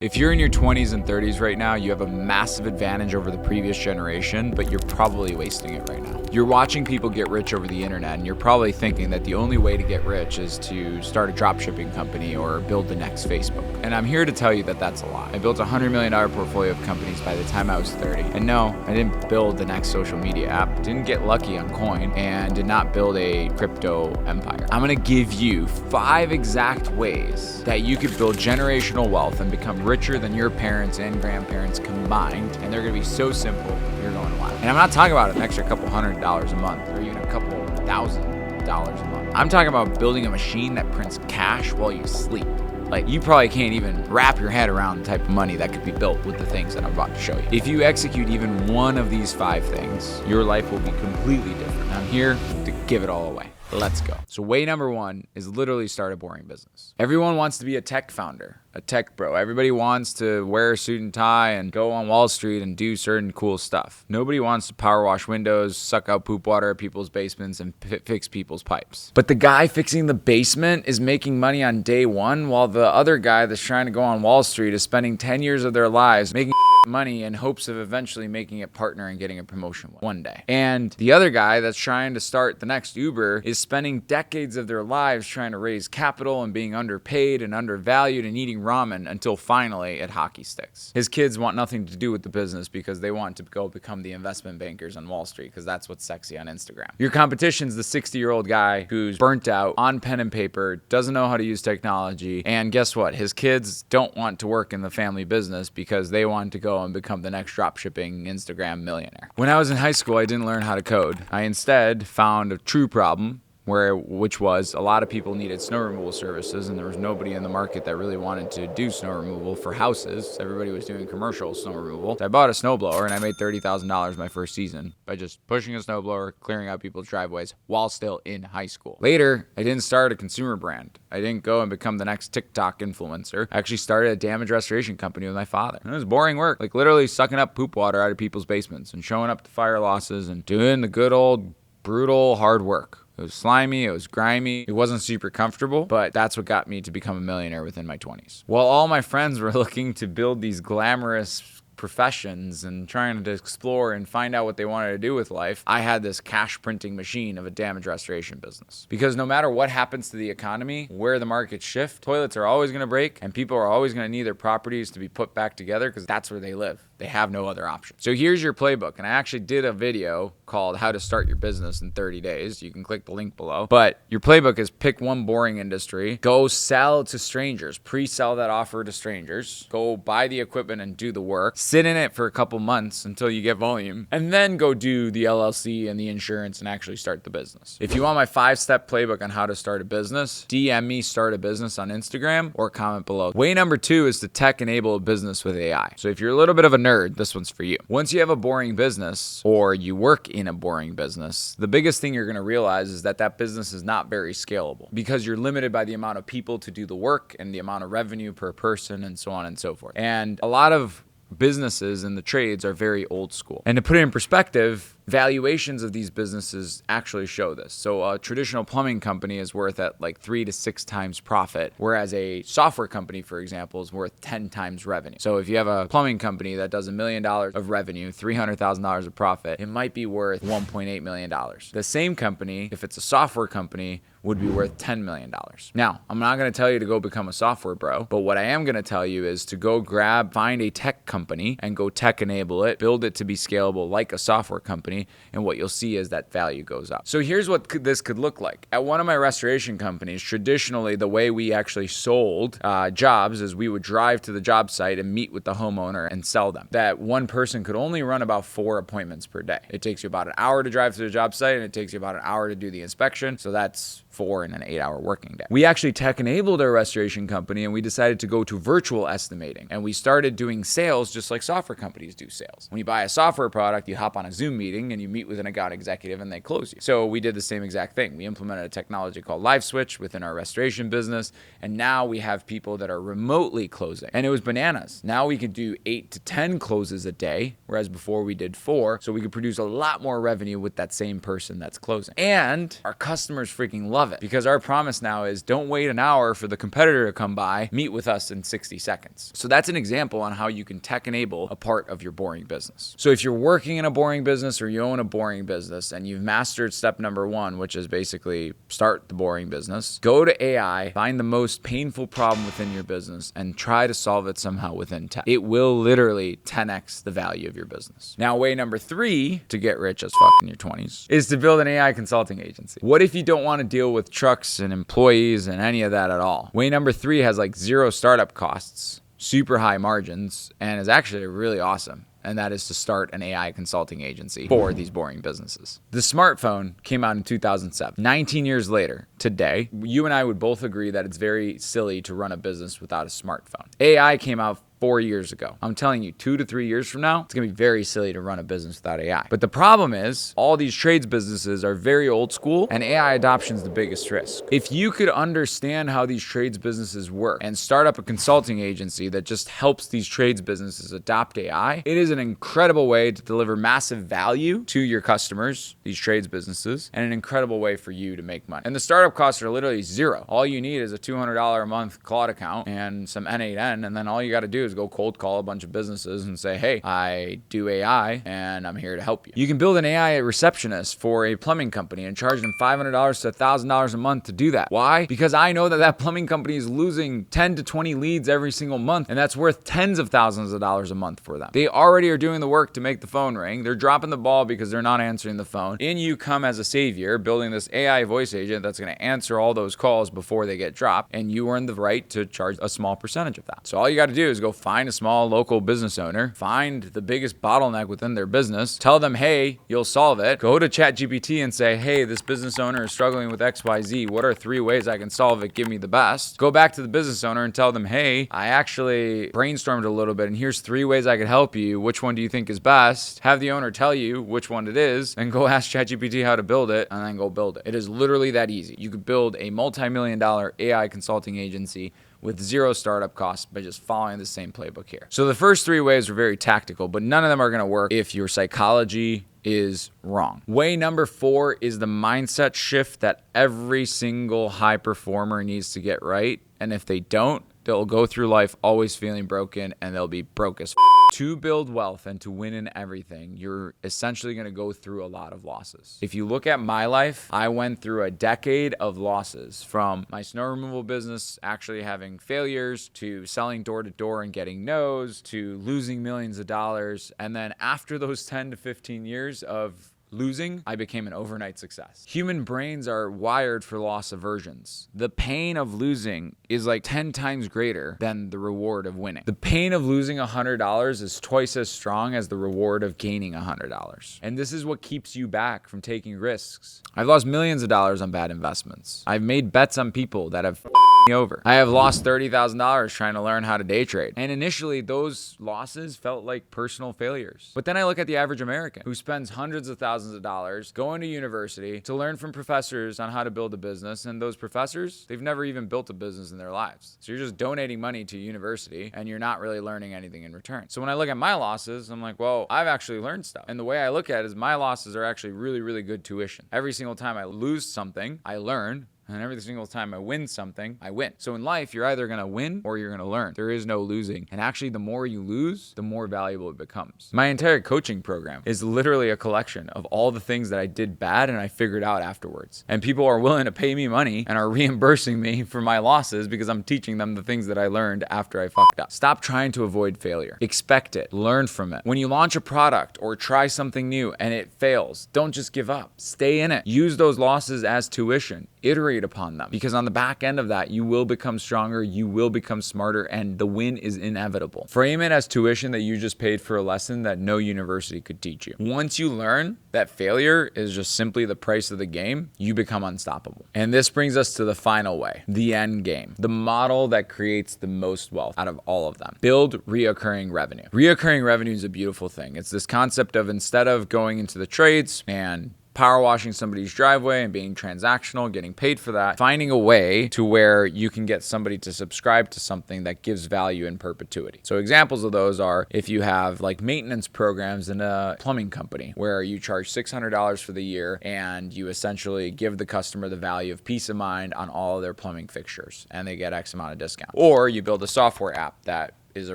If you're in your 20s and 30s right now, you have a massive advantage over the previous generation, but you're probably wasting it right now. You're watching people get rich over the internet, and you're probably thinking that the only way to get rich is to start a dropshipping company or build the next Facebook. And I'm here to tell you that that's a lie. I built a $100 million portfolio of companies by the time I was 30. And no, I didn't build the next social media app, didn't get lucky on coin, and did not build a crypto empire. I'm gonna give you 5 exact ways that you could build generational wealth and become richer than your parents and grandparents combined, and they're gonna be so simple, you're going wild. And I'm not talking about an extra couple $100 a month or even a couple $1,000 a month. I'm talking about building a machine that prints cash while you sleep. Like, you probably can't even wrap your head around the type of money that could be built with the things that I'm about to show you. If you execute even one of these 5 things, your life will be completely different. I'm here to give it all away. Let's go. So way number 1 is literally start a boring business. Everyone wants to be a tech founder, a tech bro. Everybody wants to wear a suit and tie and go on Wall Street and do certain cool stuff. Nobody wants to power wash windows, suck out poop water at people's basements, and fix people's pipes. But the guy fixing the basement is making money on day 1, while the other guy that's trying to go on Wall Street is spending 10 years of their lives making money in hopes of eventually making it partner and getting a promotion one day. And the other guy that's trying to start the next Uber is spending decades of their lives trying to raise capital and being underpaid and undervalued and eating ramen until finally it hockey sticks. His kids want nothing to do with the business because they want to go become the investment bankers on Wall Street because that's what's sexy on Instagram. Your competition's the 60-year-old guy who's burnt out on pen and paper, doesn't know how to use technology, and guess what? His kids don't want to work in the family business because they want to go and become the next dropshipping Instagram millionaire. When I was in high school, I didn't learn how to code. I instead found a true problem which was a lot of people needed snow removal services, and there was nobody in the market that really wanted to do snow removal for houses. Everybody was doing commercial snow removal. So I bought a snowblower, and I made $30,000 my first season by just pushing a snowblower, clearing out people's driveways while still in high school. Later, I didn't start a consumer brand. I didn't go and become the next TikTok influencer. I actually started a damage restoration company with my father. And it was boring work, like literally sucking up poop water out of people's basements and showing up to fire losses and doing the good old brutal hard work. It was slimy, it was grimy, it wasn't super comfortable, but that's what got me to become a millionaire within my 20s. While all my friends were looking to build these glamorous professions and trying to explore and find out what they wanted to do with life, I had this cash printing machine of a damage restoration business. Because no matter what happens to the economy, where the markets shift, toilets are always going to break and people are always going to need their properties to be put back together because that's where they live. They have no other option. So here's your playbook. And I actually did a video called How to Start Your Business in 30 Days. You can click the link below. But your playbook is pick one boring industry, go sell to strangers, pre-sell that offer to strangers, go buy the equipment and do the work, sit in it for a couple months until you get volume, and then go do the LLC and the insurance and actually start the business. If you want my 5-step playbook on how to start a business, DM me Start a Business on Instagram or comment below. Way number 2 is to tech enable a business with AI. So if you're a little bit of a nerd, this one's for you. Once you have a boring business or you work in a boring business, the biggest thing you're going to realize is that that business is not very scalable because you're limited by the amount of people to do the work and the amount of revenue per person and so on and so forth. And a lot of businesses and the trades are very old school. And to put it in perspective, valuations of these businesses actually show this. So a traditional plumbing company is worth at like 3 to 6 times profit, whereas a software company, for example, is worth 10 times revenue. So if you have a plumbing company that does $1 million of revenue, $300,000 of profit, it might be worth $1.8 million. The same company, if it's a software company, would be worth $10 million. Now, I'm not going to tell you to go become a software bro, but what I am going to tell you is to go find a tech company and go tech enable it, build it to be scalable like a software company, and what you'll see is that value goes up. So here's what this could look like. At one of my restoration companies, traditionally, the way we actually sold jobs is we would drive to the job site and meet with the homeowner and sell them. That one person could only run about 4 appointments per day. It takes you about an hour to drive to the job site, and it takes you about an hour to do the inspection. So that's 4 in an 8-hour working day. We actually tech enabled our restoration company, and we decided to go to virtual estimating. And we started doing sales just like software companies do sales. When you buy a software product, you hop on a Zoom meeting and you meet with an account executive and they close you. So we did the same exact thing. We implemented a technology called LiveSwitch within our restoration business. And now we have people that are remotely closing. And it was bananas. Now we can do 8 to 10 closes a day, whereas before we did 4. So we could produce a lot more revenue with that same person that's closing. And our customers freaking love love it because our promise now is don't wait an hour for the competitor to come by, meet with us in 60 seconds. So that's an example on how you can tech enable a part of your boring business. So if you're working in a boring business or you own a boring business and you've mastered step number 1, which is basically start the boring business, go to AI, find the most painful problem within your business and try to solve it somehow within tech. It will literally 10x the value of your business. Now, way number 3 to get rich as fuck in your 20s is to build an AI consulting agency. What if you don't want to deal with trucks and employees and any of that at all? Way number 3 has like 0 startup costs, super high margins, and is actually really awesome. And that is to start an AI consulting agency for these boring businesses. The smartphone came out in 2007. 19 years later, today, you and I would both agree that it's very silly to run a business without a smartphone. AI came out 4 years ago. I'm telling you, 2 to 3 years from now, it's gonna be very silly to run a business without AI. But the problem is, all these trades businesses are very old school, and AI adoption is the biggest risk. If you could understand how these trades businesses work and start up a consulting agency that just helps these trades businesses adopt AI, it is an incredible way to deliver massive value to your customers, these trades businesses, and an incredible way for you to make money. And the startup costs are literally 0. All you need is a $200 a month Claude account and some N8N, and then all you gotta do is go cold call a bunch of businesses and say, hey, I do AI and I'm here to help you. You can build an AI receptionist for a plumbing company and charge them $500 to $1,000 a month to do that. Why? Because I know that that plumbing company is losing 10 to 20 leads every single month, and that's worth tens of thousands of dollars a month for them. They already are doing the work to make the phone ring. They're dropping the ball because they're not answering the phone. In you come as a savior, building this AI voice agent that's going to answer all those calls before they get dropped, and you earn the right to charge a small percentage of that. So all you got to do is go find a small local business owner, find the biggest bottleneck within their business, tell them, hey, you'll solve it. Go to ChatGPT and say, hey, this business owner is struggling with XYZ. What are 3 ways I can solve it? Give me the best. Go back to the business owner and tell them, hey, I actually brainstormed a little bit and here's 3 ways I could help you. Which one do you think is best? Have the owner tell you which one it is and go ask ChatGPT how to build it and then go build it. It is literally that easy. You could build a multi-million-dollar AI consulting agency with 0 startup costs by just following the same playbook here. So the first 3 ways are very tactical, but none of them are going to work if your psychology is wrong. Way number 4 is the mindset shift that every single high performer needs to get right. And if they don't, they'll go through life always feeling broken and they'll be broke as f. To build wealth and to win in everything, you're essentially going to go through a lot of losses. If you look at my life, I went through a decade of losses, from my snow removal business actually having failures, to selling door to door and getting no's, to losing millions of dollars. And then after those 10 to 15 years of losing, I became an overnight success. Human brains are wired for loss aversions. The pain of losing is like 10 times greater than the reward of winning. The pain of losing $100 is twice as strong as the reward of gaining $100. And this is what keeps you back from taking risks. I've lost millions of dollars on bad investments. I've made bets on people that have me over. I have lost $30,000 trying to learn how to day trade. And initially, those losses felt like personal failures. But then I look at the average American who spends hundreds of thousands of dollars going to university to learn from professors on how to build a business. And those professors, they've never even built a business in their lives. So you're just donating money to university and you're not really learning anything in return. So when I look at my losses, I'm like, well, I've actually learned stuff. And the way I look at it is my losses are actually really, really good tuition. Every single time I lose something, I learn. And every single time I win something, I win. So in life, you're either going to win or you're going to learn. There is no losing. And actually, the more you lose, the more valuable it becomes. My entire coaching program is literally a collection of all the things that I did bad and I figured out afterwards. And people are willing to pay me money and are reimbursing me for my losses because I'm teaching them the things that I learned after I fucked up. Stop trying to avoid failure. Expect it. Learn from it. When you launch a product or try something new and it fails, don't just give up. Stay in it. Use those losses as tuition. Iterate upon them, because on the back end of that, you will become stronger, you will become smarter, and the win is inevitable. Frame it as tuition that you just paid for a lesson that no university could teach you. Once you learn that failure is just simply the price of the game, you become unstoppable. And this brings us to the final way, the end game, the model that creates the most wealth out of all of them. Build reoccurring revenue. Reoccurring revenue is a beautiful thing. It's this concept of, instead of going into the trades and power washing somebody's driveway and being transactional, getting paid for that, finding a way to where you can get somebody to subscribe to something that gives value in perpetuity. So examples of those are if you have like maintenance programs in a plumbing company where you charge $600 for the year and you essentially give the customer the value of peace of mind on all of their plumbing fixtures and they get X amount of discount. Or you build a software app that is a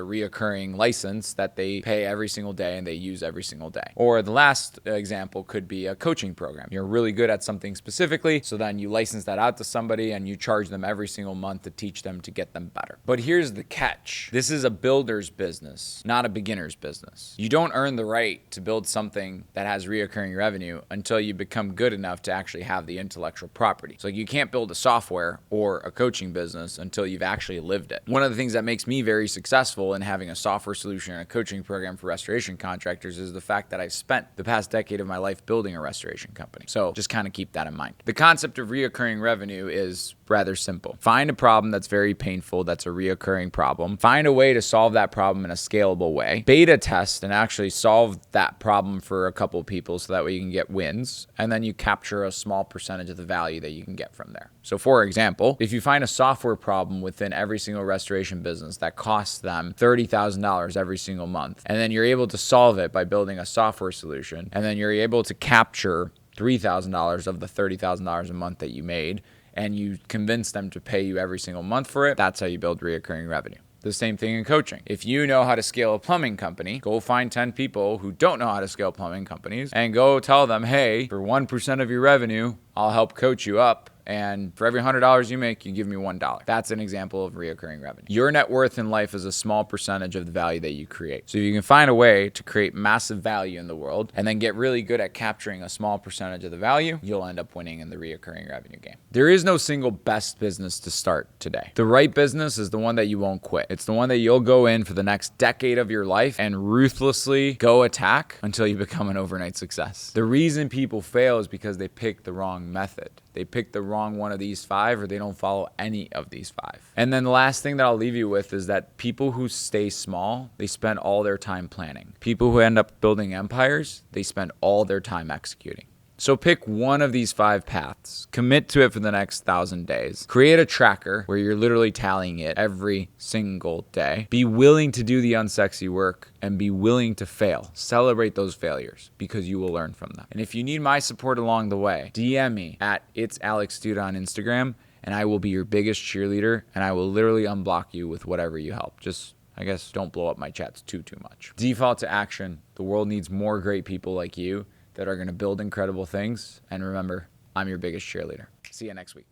reoccurring license that they pay every single day and they use every single day. Or the last example could be a coaching program. You're really good at something specifically, so then you license that out to somebody and you charge them every single month to teach them to get them better. But here's the catch. This is a builder's business, not a beginner's business. You don't earn the right to build something that has reoccurring revenue until you become good enough to actually have the intellectual property. So you can't build a software or a coaching business until you've actually lived it. One of the things that makes me very successful in having a software solution and a coaching program for restoration contractors is the fact that I've spent the past decade of my life building a restoration company. So just kind of keep that in mind. The concept of reoccurring revenue is rather simple. Find a problem that's very painful, that's a reoccurring problem. Find a way to solve that problem in a scalable way. Beta test and actually solve that problem for a couple of people so that way you can get wins. And then you capture a small percentage of the value that you can get from there. So for example, if you find a software problem within every single restoration business that costs them $30,000 every single month, and then you're able to solve it by building a software solution, and then you're able to capture $3,000 of the $30,000 a month that you made, and you convince them to pay you every single month for it, that's how you build reoccurring revenue. The same thing in coaching. If you know how to scale a plumbing company, go find 10 people who don't know how to scale plumbing companies and go tell them, hey, for 1% of your revenue, I'll help coach you up. And for every $100 you make, you give me $1. That's an example of reoccurring revenue. Your net worth in life is a small percentage of the value that you create. So if you can find a way to create massive value in the world and then get really good at capturing a small percentage of the value, you'll end up winning in the reoccurring revenue game. There is no single best business to start today. The right business is the one that you won't quit. It's the one that you'll go in for the next decade of your life and ruthlessly go attack until you become an overnight success. The reason people fail is because they pick the wrong method. They pick the wrong one of these 5 or they don't follow any of these 5. And then the last thing that I'll leave you with is that people who stay small, they spend all their time planning. People who end up building empires, they spend all their time executing. So pick one of these 5 paths, commit to it for the next 1,000 days, create a tracker where you're literally tallying it every single day, be willing to do the unsexy work and be willing to fail. Celebrate those failures because you will learn from them. And if you need my support along the way, DM me at itsAlexDuda on Instagram and I will be your biggest cheerleader and I will literally unblock you with whatever you help. Just, I guess, don't blow up my chats too much. Default to action. The world needs more great people like you that are going to build incredible things. And remember, I'm your biggest cheerleader. See you next week.